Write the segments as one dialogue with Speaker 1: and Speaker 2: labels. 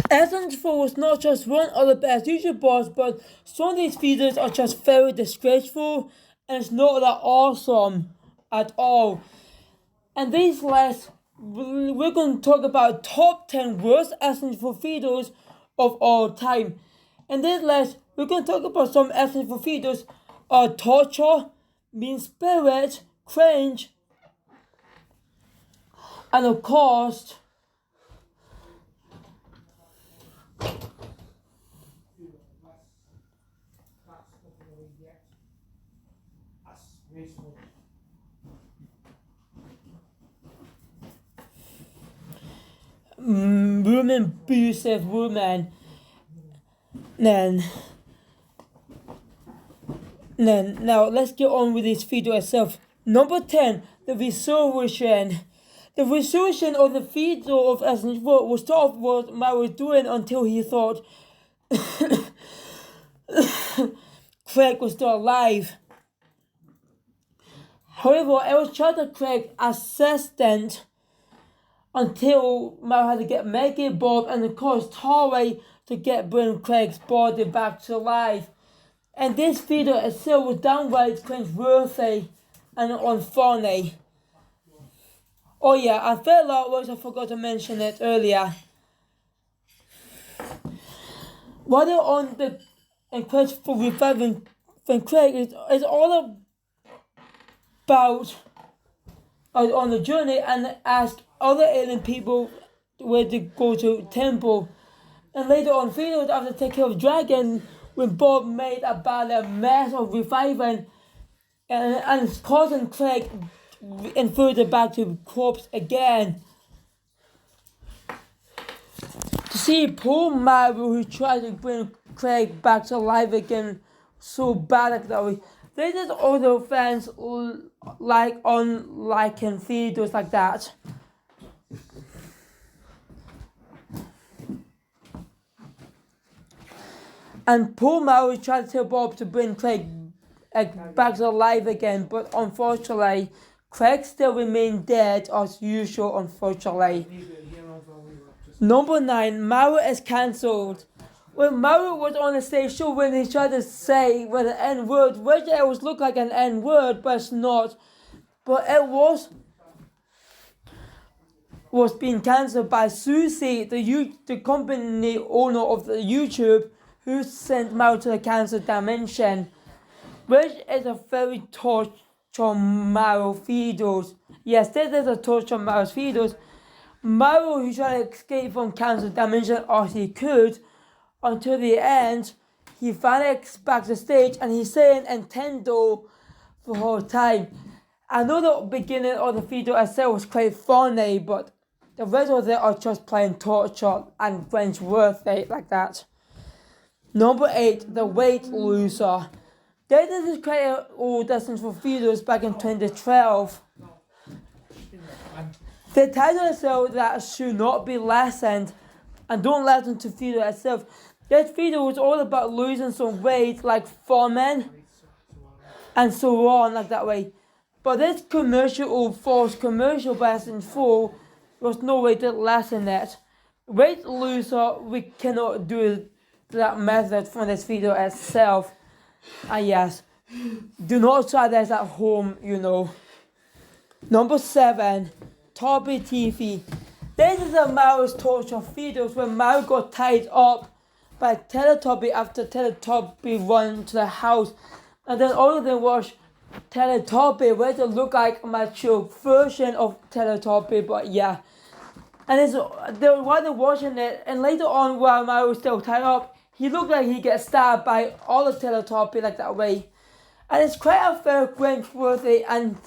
Speaker 1: SMG4 was not just one of the best YouTube bots, but some of these videos are just very disgraceful, and it's not that awesome at all. And these lists, we're going to talk about top 10 worst SMG4 videos of all time. In this list, we're going to talk about some SMG4 videos are torture, mean spirit, cringe, and of course, abusive woman. Then now let's get on with this video itself. Number 10, the resolution. The resolution of the video of SMG4 was start off what Matt was doing until he thought Craig was still alive. However, it was Charter Craig's assistant until Matt had to get Maggie, Bob, and of course Tori to bring Craig's body back to life. And this video itself was downright cringe-worthy and unfunny. Oh yeah, I felt like I forgot to mention it earlier. While they're on the quest for reviving Craig, it's all about on the journey and ask other alien people where to go to temple. And later on, videos after take care of Dragon, when Bob made about a mess of reviving and causing Craig and further back to corpse again. To see poor Mario who tried to bring Craig back to life again so bad like that way. They just other fans like unliking videos like that. And poor Mario tried to tell Bob to bring Craig back to life again, but unfortunately, Craig still remained dead as usual, unfortunately. Number 9, Mario is cancelled. When Mario was on the stage show when he tried to say with an N-word, which it was look like an N-word, but it's not. But it was being cancelled by Susie, the company owner of the YouTube, who sent Mario to the cancelled dimension, which is a very torture Mario videos. Yes, this is a torture Mario videos. Mario who tried to escape from cancelled dimension as he could until the end. He finally gets back to the stage and he's saying Nintendo for the whole time. I know the beginning of the video I said was quite funny, but the rest of it are just plain torture and cringe-worthy like that. Number 8, the weight loser. This is quite old SMG4 videos back in 2012. The title itself that should not be lessened, and don't listen to video itself. This video was all about losing some weight like farming and so on like that way. But this commercial or false commercial by SMG4 was no way to lessen it. Weight loser, we cannot do that method from this video itself. And yes, do not try this at home, you know. Number 7, Toby TV. This is a Mario's torture videos where Mario got tied up by Teletubby after Teletubby run to the house. And then all of them watch Teletubby, where they look like a mature version of Teletubby, but yeah. And while they're watching it, and later on while Mario was still tied up, he looked like he gets stabbed by all the Teletubby like that way. And it's quite a very cringe-worthy and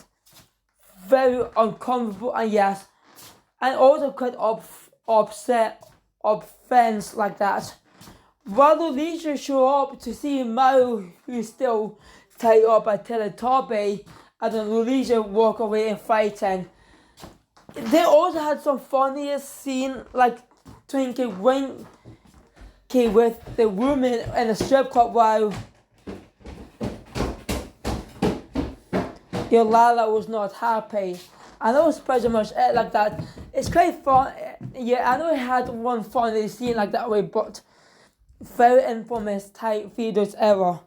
Speaker 1: very uncomfortable, and yes, and also quite upset offense like that. While Luigi show up to see Mario who is still tied up by Teletubby, and then Luigi walk away and fighting. They also had some funniest scene like Twinkie Winkie with the woman in the strip club while Lala was not happy. And that was pretty much it like that. It's quite fun. I know it had one funny scene like that way, but very infamous type videos ever.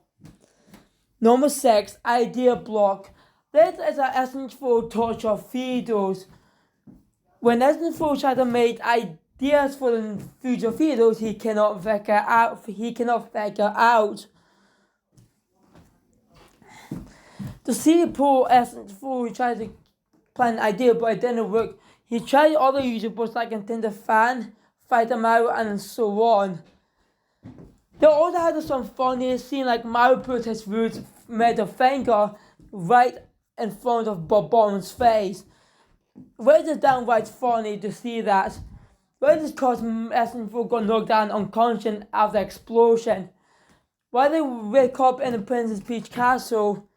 Speaker 1: Number 6, idea block. This is an SMG4 torture videos. When SMG4 tried to make ideas for the future videos, he cannot figure out. To see Paul SMG4 tried to plan an idea, but it didn't work. He tried other YouTubers like Nintendo Fan, Fighter Mario, and so on. They also had some funny scene like Mario put his roots middle finger right in front of Bob-Bomb's face. Which is downright funny to see that. Which is cause SMG4 got knocked down unconscious after the explosion. While they wake up in the Princess Peach castle,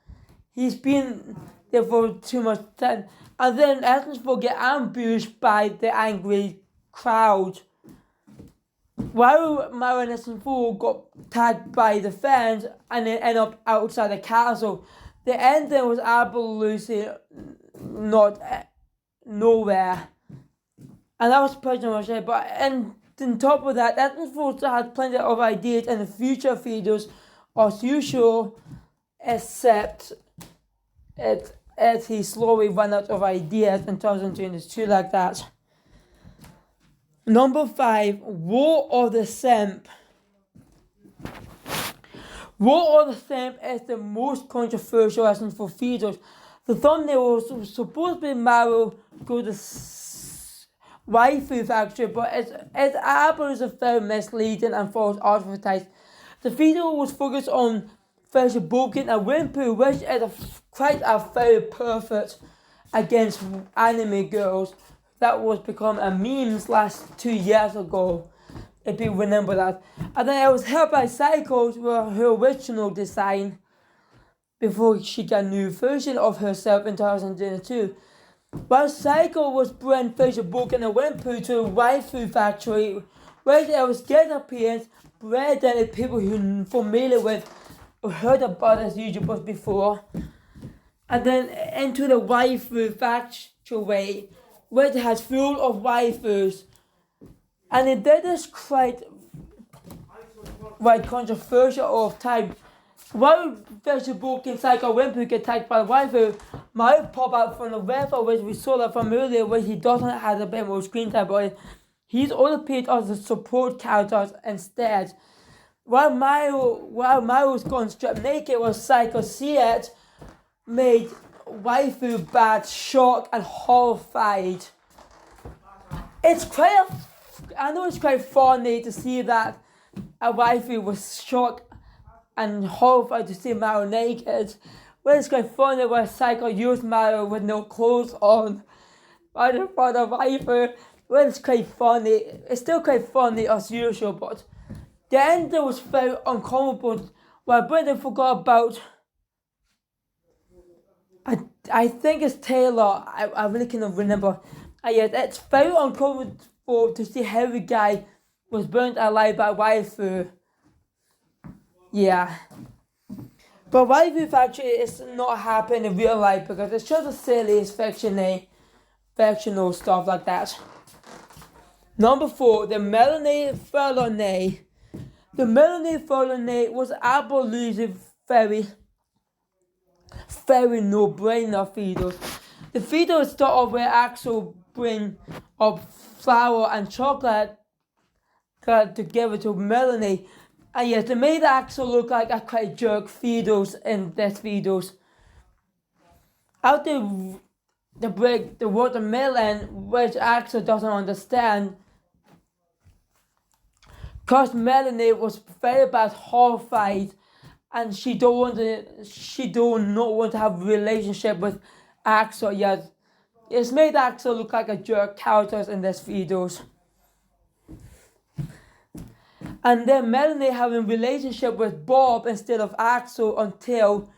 Speaker 1: he's been there for too much time. And then SMG4 get ambushed by the angry crowd. While Mario and SMG4 got tagged by the fans and then end up outside the castle, the ending was absolutely not nowhere. And that was pretty much it. But and on top of that, SMG4 had plenty of ideas in the future videos as usual, except he slowly ran out of ideas in 2022 like that. Number 5, War of the Simp. War of the Simp is the most controversial SMG4 videos. The thumbnail was supposed to be Mario go to waifu factory, but its apple is very misleading and false advertised. The video was focused on Boken and Wimpu, which is quite a very perfect against anime girls. That was become a memes last 2 years ago, if you remember that. And then it was helped by Psychos with her original design before she got a new version of herself in 2022. While Psycho was bringing Facebook and Wimpu to a waifu factory, where there was guest appearance, bred than people who are familiar with or heard about as YouTubers before. And then into the waifu factory, where it has full of waifus. And it did this quite controversial of time. While Facebook and Psycho Wimpu get attacked by the waifu, Mario pop out from the river, which we saw that from earlier, where he doesn't have a bit more screen time, but he's all appeared as the support characters instead. While Mario's gone stripped naked, was Psycho see it, made waifu bad, shocked and horrified. I know it's quite funny to see that a waifu was shocked and horrified to see Mario naked. Well, it's quite funny where Psycho used Mario with no clothes on right in front of waifu. Well, it's quite funny. It's still quite funny as usual, but the ending was very uncomfortable. Well, Brendan forgot about. I think it's Taylor. I really cannot remember. Yes, it's very uncomfortable to see how the guy was burnt alive by waifu. Yeah. But waifu factory is not happening in real life because it's just a silly fictional stuff like that. Number 4, the Melanie Felony. The Melanie Felony was absolutely very no-brainer videos. The video started off where Axel bring up flour and chocolate together to Melanie. And yes, they made Axel look like a quite jerk videos in these videos. After the break, the watermelon, which Axel doesn't understand, cause Melanie was very bad horrified, and she don't not want to have a relationship with Axel yet. It's made Axel look like a jerk characters in these videos. And then Melanie having a relationship with Bob instead of Axel until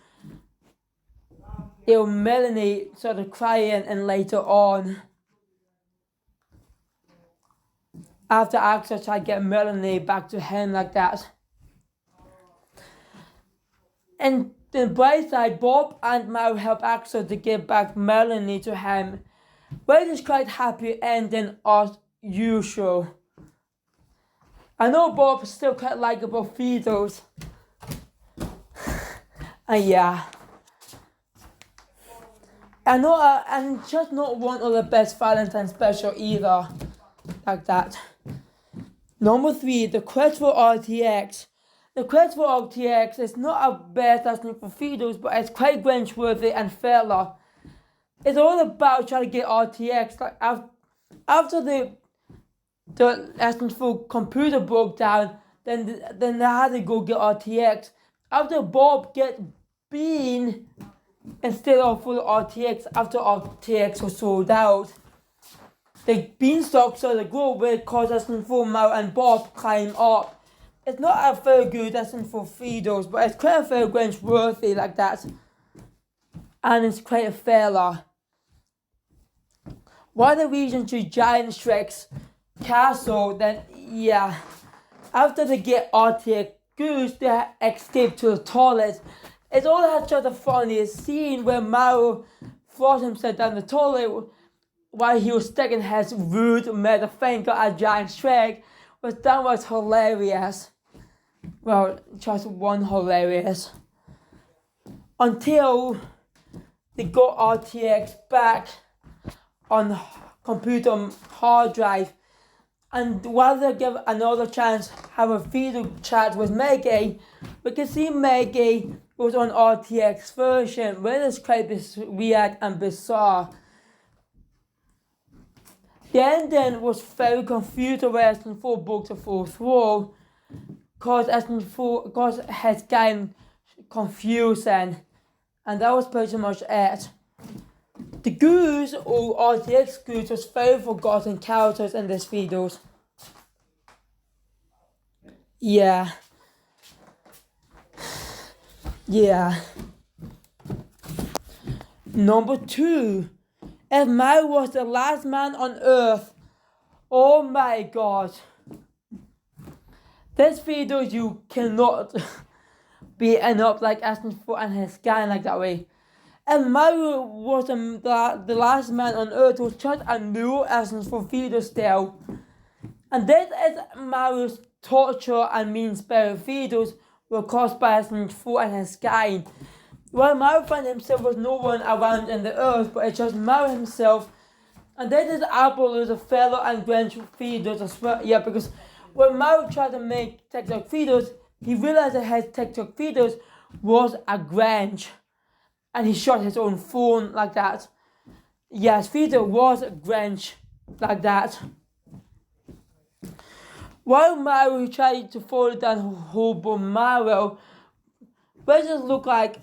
Speaker 1: Melanie started crying, and later on, after Axel tried to get Melanie back to him like that. And the bright side, Bob and Mario help Axel to get back Melanie to him. Which is quite happy ending usual. I know Bob still quite likable feeders. And yeah. I know and just not one of the best Valentine's special either. Like that. Number 3, the Quest for RTX. The Quest for RTX is not a bad listening for feeders, but it's quite Grinch-worthy and filler. It's all about trying to get RTX. Like after the SMG4 computer broke down, then they had to go get RTX. After Bob get Bean instead of full RTX, after RTX was sold out, the beanstalk started to grow, which caused SMG4 Mario and Bob climb up. It's not a very good SMG4 feeders, but it's quite a very Grinch worthy like that. And it's quite a fella. While the region to Giant Shrek's castle, then yeah. After they get RTX Goose, they escape to the toilet. It's all had such a funniest scene where Mario forced himself down the toilet while he was sticking his rude middle finger at Giant Shrek, which that was hilarious. Well, just one hilarious. Until they got RTX back on computer hard drive, and while they give another chance have a video chat with Maggie, we can see Maggie was on RTX version, where it's quite weird and bizarre. The ending was very confusing where SMG4 broke the fourth wall, cause it has gotten confusing, and that was pretty much it. The Goose or RTX Goose was very forgotten characters in this videos. Yeah. Number 2. If Mario was the last man on Earth. Oh my god. This video you cannot be up like SMG4 and his gang like that way. And Mario was the last man on Earth was just a new SMG4 video style. And this is Mario's torture and mean-spirited videos were caused by SMG4 and his gang. While Mario found himself was no one around in the Earth, but it's just Mario himself. And this is Apple as a fellow and Grinch videos as well. Yeah, because when Mario tried to make TikTok videos, he realized that his TikTok videos was a Grinch. And he shot his own phone like that. Yeah, his video was a Grinch like that. While Mario tried to follow down Hobo Mario, which just looked like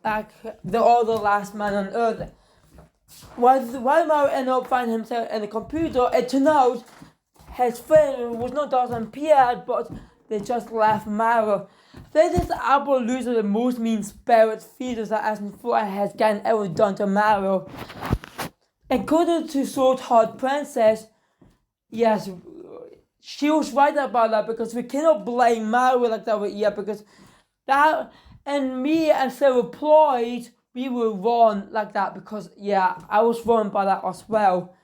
Speaker 1: the other last man on Earth. While Mario ended up finding himself in the computer, it turned out his friend was not disappeared, but they just left Mario. This is Apple losing the most mean-spirited features that SMG4 has gotten ever done to Mario. According to Sword Heart Princess, yes, she was right about that, because we cannot blame Mario like that yet, because that, and me and Sarah Ployd, we were wrong like that, because yeah, I was wrong by that as well.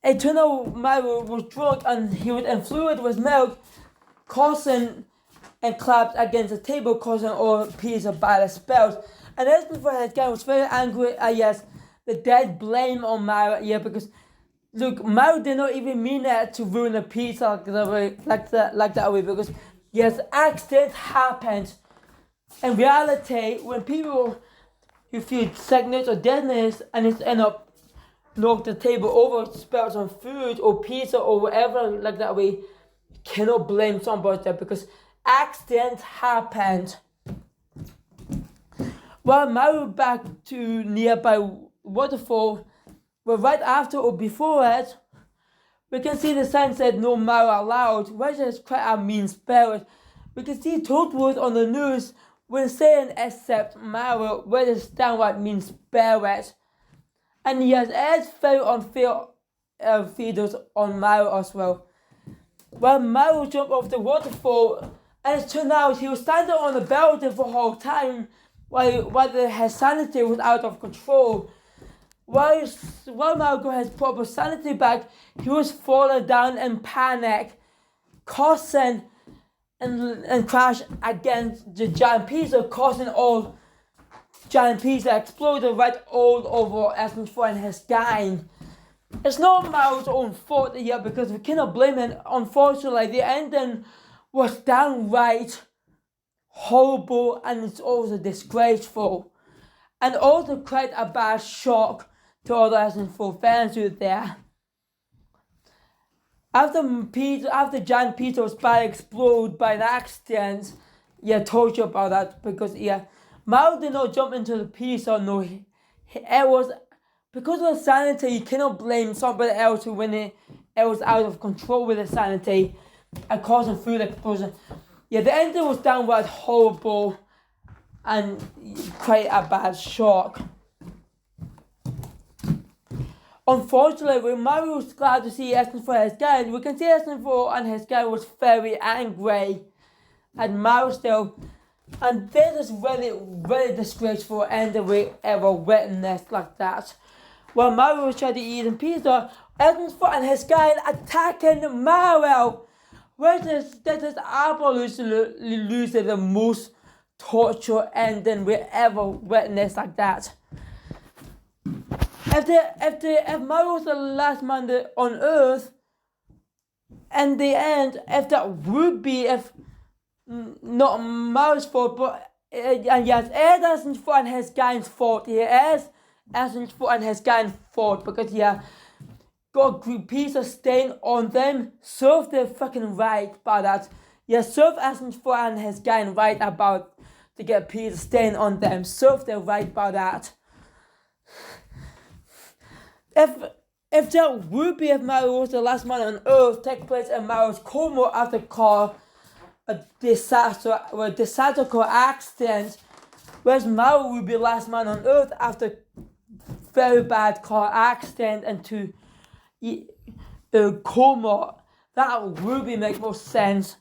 Speaker 1: It turned out Mario was drunk and he was influenced with milk, causing and clapped against the table, causing all pieces of bad spells. And this before his guy was very angry. Yes, the dead blame on Mario. Yeah, because look, Mario did not even mean that to ruin the pizza like that way. Because yes, accident happened. In reality, when people who feel sickness or deadness and it end up knock the table over, spills on food or pizza or whatever like that way, you cannot blame somebody there, because accident happened. While Mario back to nearby waterfall, but right after or before it, we can see the sign said no Mario allowed, which is quite a mean spirit. We can see Toadwood on the news when saying except Mario, which is downright mean spirit. And yes, it is very unfair videos on Mario as well. While Mario jumped off the waterfall, and it turned out he was standing on the building for the whole time while his sanity was out of control. while Mario got his proper sanity back, he was falling down in panic, causing and crash against the giant pizza, causing all giant pizza exploded right all over SMG4 and his gang. It's not Mario's own fault yet because we cannot blame him. Unfortunately, the ending was downright horrible and it's also disgraceful. And also quite a bad shock to all the SMG4 fans out there. After giant pizza was about to explode by an accident, I told you about that because Mario did not jump into the pizza. No, it was because of the sanity. You cannot blame somebody else when it was out of control with the sanity and causing food explosion. The ending was downright horrible and quite a bad shock. Unfortunately, when Mario was glad to see SMG4 and his gang, we can see SMG4 and his gang was very angry at Mario still. And this is really, really disgraceful ending we ever witnessed like that. While Mario was trying to eat in pizza, SMG4 and his gang attacking Mario. This is absolutely the most torture ending we ever witnessed like that. If Mario was the last man on Earth, in the end, if that would be not Mario's fault, but and yes, it isn't for and his gang's fault. It isn't for and his gang's fault because got a piece of stain on them. Serve the fucking right about that. Serve SMG4 and his gang right about to get a piece of stain on them. Serve the right about that. If that would be if Mario was the last man on Earth, take place in Mario's coma after a disaster car accident, whereas Mario would be the last man on Earth after very bad car accident into a coma. That would make more sense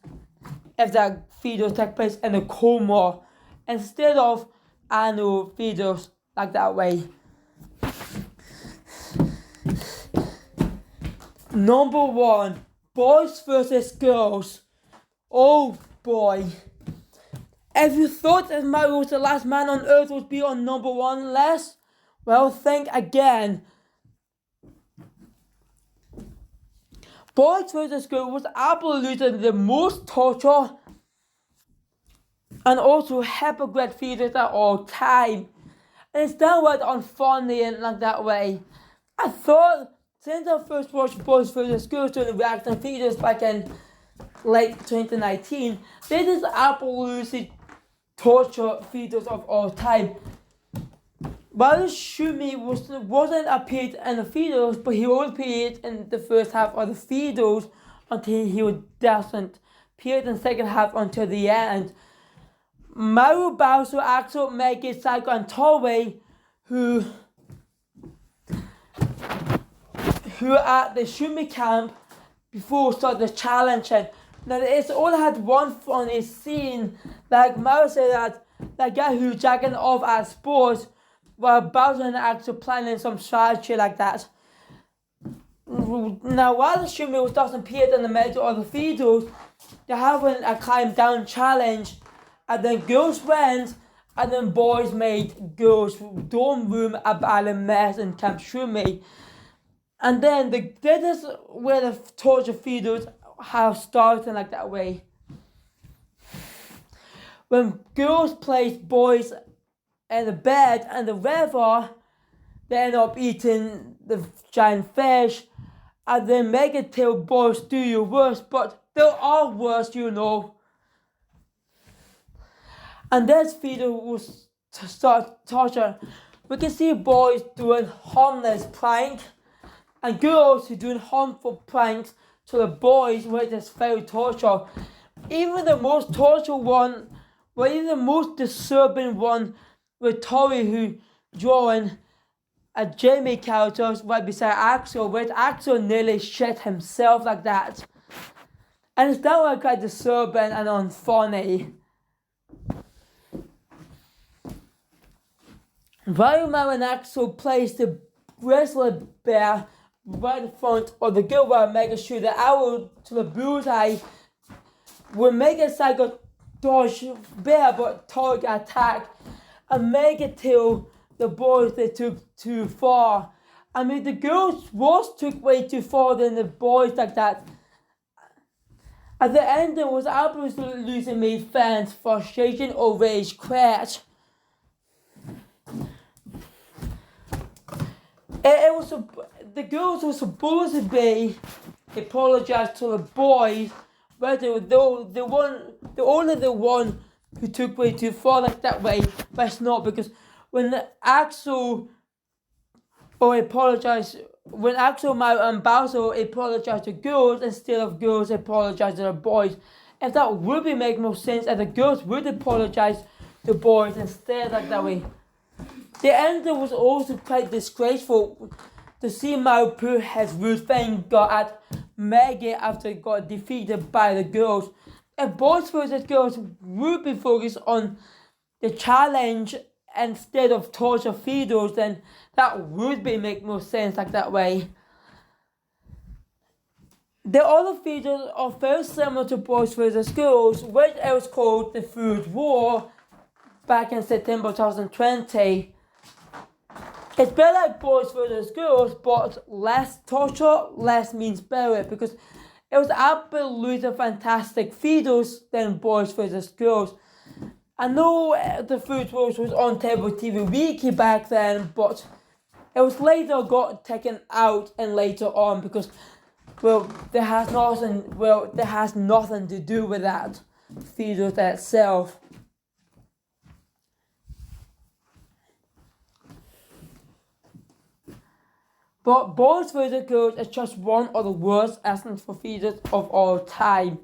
Speaker 1: if that video took place in a coma instead of annual videos like that way. Number 1, boys versus girls. Oh boy. If you thought that Mario was the last man on Earth would be on number 1 list, well, think again. Boys vs. Girls was absolutely the most torture and also hypocrite videos at all time. And it's downright unfunny and like that way. I thought since I first watched Boys vs. Girls doing the reaction videos back in late 2019, they just absolutely torture videos of all time. While Shumi wasn't appeared in the videos, but he only appeared in the first half of the videos until he doesn't appear in the second half until the end. Mario, Bowser, Axel, Maggie, Psycho, and Toei, who at the Shumi camp before start the challenge. Now it's all had one funny scene, like Mario said that guy who jacking off at sports, while Bowser and Axel planning some strategy like that. Now while the Shumi doesn't appear in the middle of the videos, they're having a climb down challenge, and then girls went, and then boys made girls' dorm room about a mess in Camp Shumi. And then this is where the torture videos have started like that way. When girls place boys in the bed and the river, they end up eating the giant fish, and then make it tell boys do your worst, but there are worse, And this video was to start torture. We can see boys doing harmless prank and girls who doing harmful pranks to the boys with this very torture. Even the most torture one, even the most disturbing one with Tori who drawing a Jamie character right beside Axel, with Axel nearly shit himself like that. And it's downright quite disturbing and unfunny. While Mario and Axel plays the grizzly bear right in front of the girl while making sure the arrow to the bullseye will make a cycle dodge bear but target attack and make it till the boys they took too far. I mean the girls was took way too far than the boys like that. At the end there was absolutely losing made fans frustration over his crash. The girls were supposed to be apologized to the boys, but they were only the one who took way too far like that way. But it's not, because when Axel Mario and Bowser apologized to girls instead of girls apologized to the boys, if that would be make more sense, if the girls would apologize to boys instead like that way. The ending was also quite disgraceful to see Mario put his rude finger at Maggie after he got defeated by the girls. If boys versus girls would be focused on the challenge instead of torture videos, then that would be make more sense like that way. The other videos are very similar to Boys vs Girls, which it was called The Food War back in September 2020. It's better like Boys vs Girls, but less torture, less mean spirit, because it was absolutely fantastic videos than Boys vs Girls. I know The Food Wars was on Table TV Wiki back then, but it was later got taken out and later on because, there has nothing to do with that video itself. But Boys vs Girls is just one of the worst SMG4 videos of all time.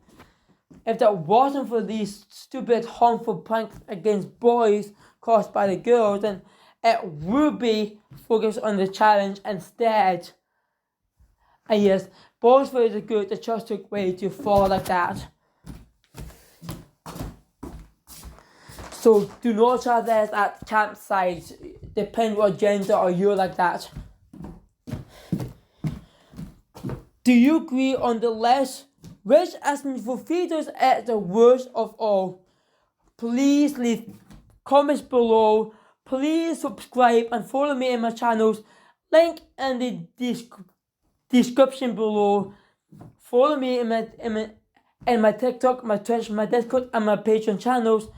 Speaker 1: If that wasn't for these stupid harmful pranks against boys caused by the girls, then it would be focused on the challenge instead. And yes, Boys vs Girls, it just took way too far like that. So do not try this at campsites, depending what gender are you like that. Do you agree on the list? Which SMG4 videos is the worst of all? Please leave comments below. Please subscribe and follow me in my channels. Link in the description below. Follow me in my TikTok, my Twitch, my Discord, and my Patreon channels.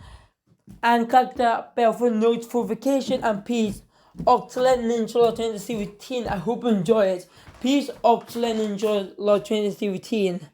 Speaker 1: And click that bell for notification. And peace. Excellent Ninja Lord 2017. I hope you enjoy it. Peace, excellent Ninja Lord 2017.